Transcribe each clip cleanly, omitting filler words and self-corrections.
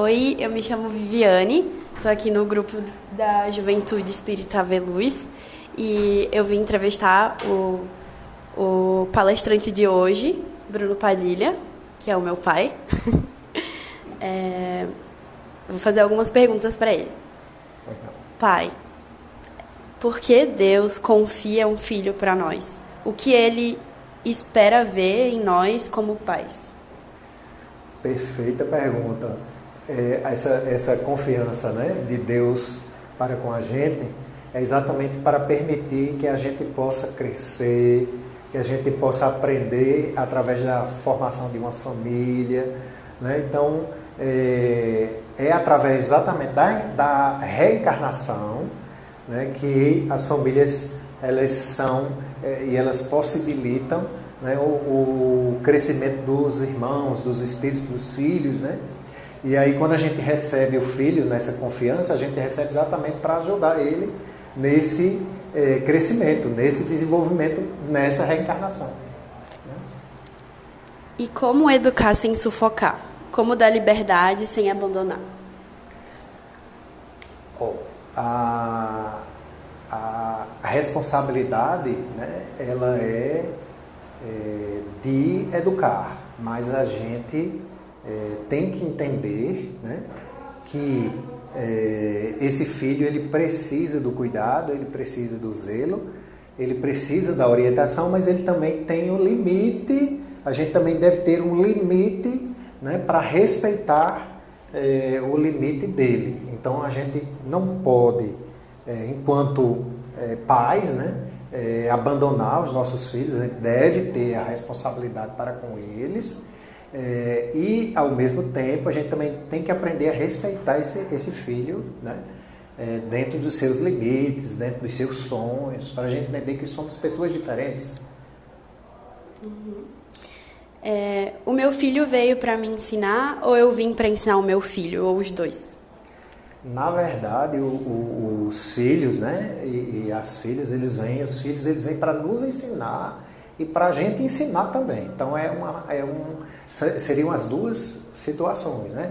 Oi, eu me chamo Viviane, estou aqui no grupo da Juventude Espírita Ave Luz e eu vim entrevistar o palestrante de hoje, Bruno Padilha, que é o meu pai. Vou fazer algumas perguntas para ele. Pai, por que Deus confia um filho para nós? O que ele espera ver em nós como pais? Perfeita pergunta. Essa confiança, né, de Deus para com a gente é exatamente para permitir que a gente possa crescer, que a gente possa aprender através da formação de uma família, né? Então, é através exatamente da reencarnação, né, que as famílias elas são e elas possibilitam, né, o crescimento dos irmãos, dos espíritos, dos filhos, né? E aí quando a gente recebe o filho nessa confiança, a gente recebe exatamente para ajudar ele nesse crescimento, nesse desenvolvimento, nessa reencarnação. E como educar sem sufocar? Como dar liberdade sem abandonar? A responsabilidade, né, ela é de educar, mas a gente tem que entender, né, que esse filho ele precisa do cuidado, ele precisa do zelo, ele precisa da orientação, mas ele também tem um limite, a gente também deve ter um limite, né, para respeitar o limite dele. Então a gente não pode, enquanto pais, né, abandonar os nossos filhos, a gente deve ter a responsabilidade para com eles. E ao mesmo tempo a gente também tem que aprender a respeitar esse filho, né? Dentro dos seus limites, dentro dos seus sonhos, para a gente entender que somos pessoas diferentes. O meu filho veio para me ensinar ou eu vim para ensinar o meu filho, ou os dois? Na verdade, os filhos, né, e as filhas, os filhos eles vêm para nos ensinar e para a gente ensinar também. Então seriam as duas situações, né?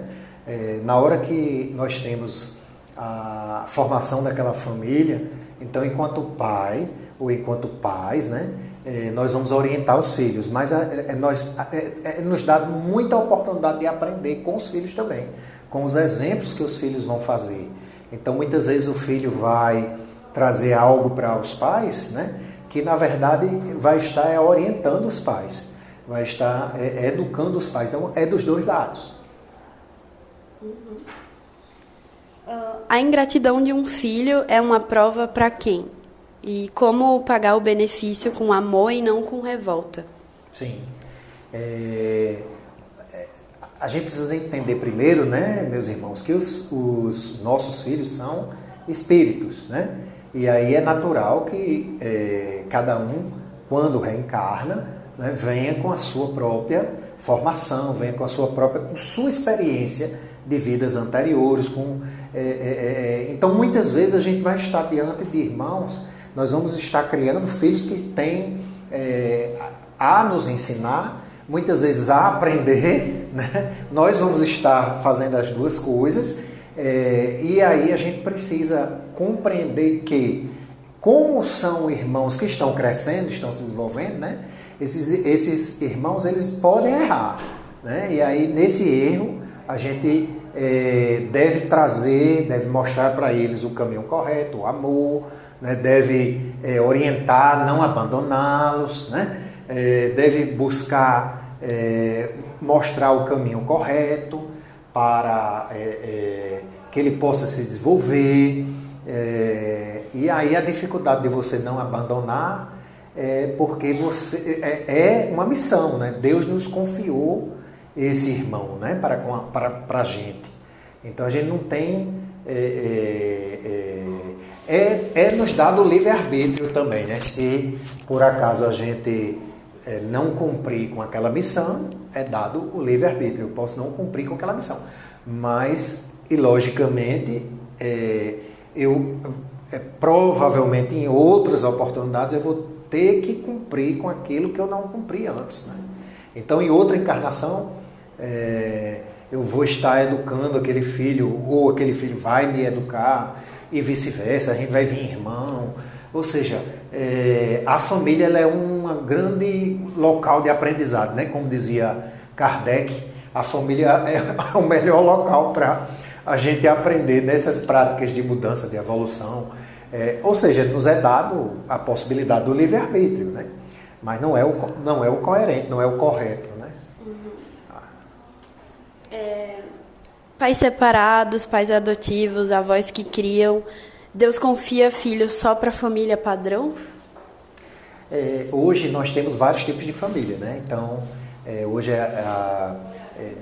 Na hora que nós temos a formação daquela família, então enquanto pai ou enquanto pais, né, nós vamos orientar os filhos, mas nos dá muita oportunidade de aprender com os filhos também, com os exemplos que os filhos vão fazer. Então muitas vezes o filho vai trazer algo para os pais, né, que na verdade vai estar orientando os pais, vai estar educando os pais. Então é dos dois lados. A ingratidão de um filho é uma prova para quem? E como pagar o benefício com amor e não com revolta? Sim. A gente precisa entender primeiro, né, meus irmãos, que os nossos filhos são espíritos, né? E aí é natural que cada um, quando reencarna, né, venha com a sua própria formação, venha com sua experiência de vidas anteriores. Então, muitas vezes a gente vai estar diante de irmãos, nós vamos estar criando filhos que têm a nos ensinar, muitas vezes a aprender, né? Nós vamos estar fazendo as duas coisas. E aí a gente precisa compreender que, como são irmãos que estão crescendo, estão se desenvolvendo, né? Esses irmãos eles podem errar, né? E aí nesse erro a gente deve mostrar para eles o caminho correto, o amor, né? Deve orientar, não abandoná-los, né? Deve buscar mostrar o caminho correto para que ele possa se desenvolver. E aí a dificuldade de você não abandonar porque é uma missão, né? Deus nos confiou esse irmão, né, para a gente. Então a gente não tem nos dado o livre-arbítrio também, né? Se por acaso a gente não cumprir com aquela missão, é dado o livre-arbítrio. Eu posso não cumprir com aquela missão, mas, e logicamente, provavelmente em outras oportunidades eu vou ter que cumprir com aquilo que eu não cumpri antes, né? Então, em outra encarnação, eu vou estar educando aquele filho, ou aquele filho vai me educar, e vice-versa, a gente vai vir irmão. Ou seja, a família ela é um grande local de aprendizado, né? Como dizia Kardec, a família é o melhor local para a gente aprender nessas práticas de mudança, de evolução. Ou seja, nos é dado a possibilidade do livre-arbítrio, né? Mas não é o coerente, não é o correto, né? Pais separados, pais adotivos, avós que criam, Deus confia filhos só para a família padrão? Hoje nós temos vários tipos de família, né? Então, hoje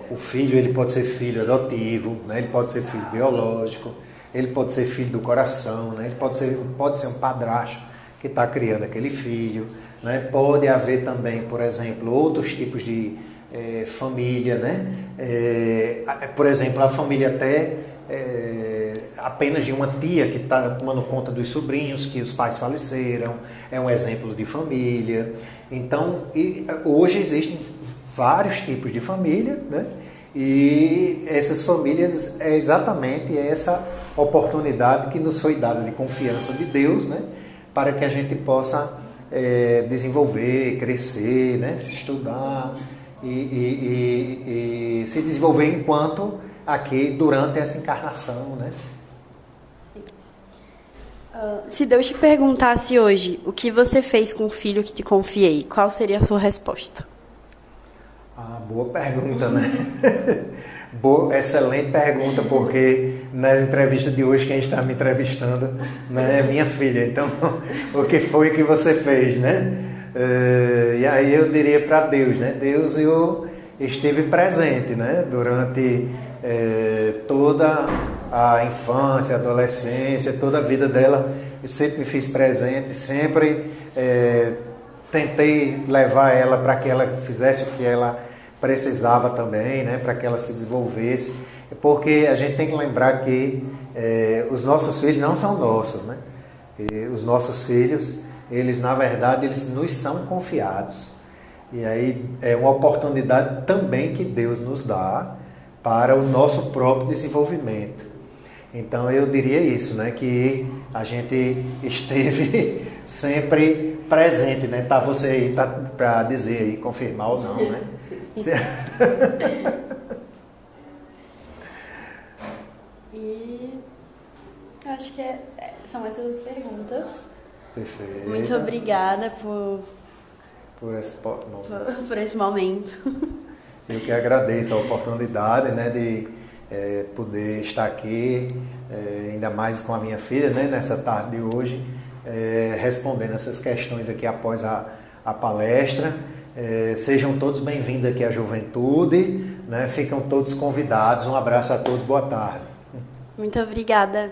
o filho ele pode ser filho adotivo, né? Ele pode ser filho biológico, ele pode ser filho do coração, né? Ele pode ser um padrasto que está criando aquele filho, né? Pode haver também, por exemplo, outros tipos de família, né? Por exemplo, a família até apenas de uma tia que está tomando conta dos sobrinhos, que os pais faleceram, é um exemplo de família. Então, hoje existem vários tipos de família, né? E essas famílias é exatamente essa oportunidade que nos foi dada de confiança de Deus, né? Para que a gente possa desenvolver, crescer, né? Se estudar e se desenvolver enquanto aqui durante essa encarnação, né? Se Deus te perguntasse hoje o que você fez com o filho que te confiei, qual seria a sua resposta? Boa pergunta, né? Excelente pergunta, porque nas entrevistas de hoje quem está me entrevistando, né, é minha filha. Então, o que foi que você fez, né? E aí eu diria para Deus, né? Deus, eu esteve presente, né? Durante toda a infância, adolescência, toda a vida dela, eu sempre me fiz presente, sempre tentei levar ela para que ela fizesse o que ela precisava também, né, para que ela se desenvolvesse, porque a gente tem que lembrar que os nossos filhos não são nossos, né? E os nossos filhos, eles na verdade, eles nos são confiados. E aí é uma oportunidade também que Deus nos dá para o nosso próprio desenvolvimento. Então eu diria isso, né, que a gente esteve sempre presente, né? Tá você aí para dizer aí, confirmar ou não, né? E acho que são essas as perguntas. Perfeito. Muito obrigada por esse momento. Eu que agradeço a oportunidade, né, de poder estar aqui, ainda mais com a minha filha, né, nessa tarde de hoje, respondendo essas questões aqui após a palestra. Sejam todos bem-vindos aqui à Juventude, né? Ficam todos convidados. Um abraço a todos, boa tarde. Muito obrigada.